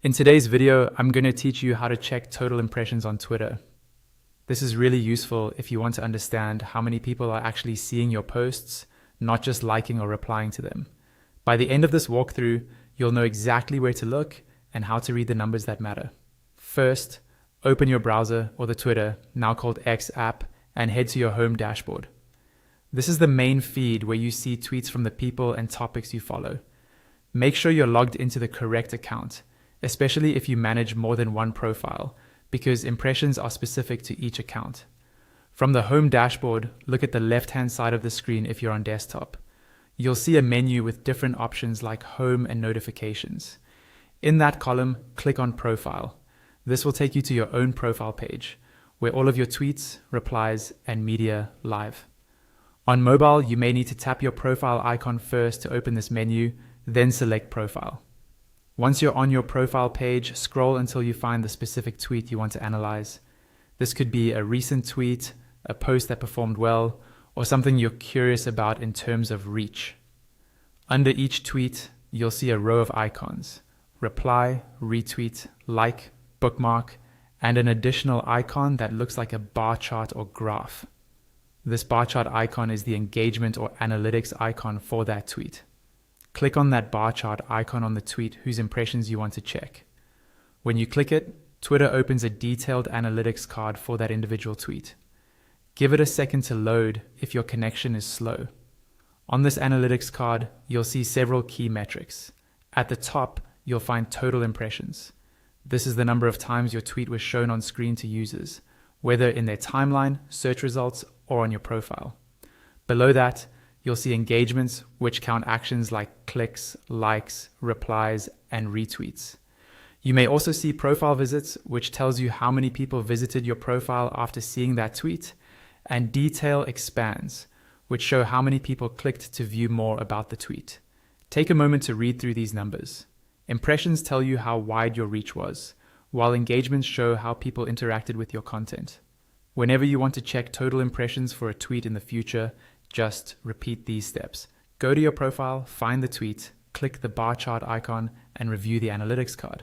In today's video, I'm going to teach you how to check total impressions on Twitter. This is really useful if you want to understand how many people are actually seeing your posts, not just liking or replying to them. By the end of this walkthrough, you'll know exactly where to look and how to read the numbers that matter. First, open your browser or the Twitter, now called X app, and head to your home dashboard. This is the main feed where you see tweets from the people and topics you follow. Make sure you're logged into the correct account, especially if you manage more than one profile, because impressions are specific to each account. From the home dashboard, look at the left-hand side of the screen if you're on desktop. You'll see a menu with different options like home and notifications. In that column, click on profile. This will take you to your own profile page, where all of your tweets, replies, and media live. On mobile, you may need to tap your profile icon first to open this menu, then select profile. Once you're on your profile page, scroll until you find the specific tweet you want to analyze. This could be a recent tweet, a post that performed well, or something you're curious about in terms of reach. Under each tweet, you'll see a row of icons: reply, retweet, like, bookmark, and an additional icon that looks like a bar chart or graph. This bar chart icon is the engagement or analytics icon for that tweet. Click on that bar chart icon on the tweet whose impressions you want to check. When you click it, Twitter opens a detailed analytics card for that individual tweet. Give it a second to load if your connection is slow. On this analytics card, you'll see several key metrics. At the top, you'll find total impressions. This is the number of times your tweet was shown on screen to users, whether in their timeline, search results, or on your profile. Below that, you'll see engagements, which count actions like clicks, likes, replies, and retweets. You may also see profile visits, which tells you how many people visited your profile after seeing that tweet, and detail expands, which show how many people clicked to view more about the tweet. Take a moment to read through these numbers. Impressions tell you how wide your reach was, while engagements show how people interacted with your content. Whenever you want to check total impressions for a tweet in the future, just repeat these steps. Go to your profile, find the tweet, click the bar chart icon, and review the analytics card.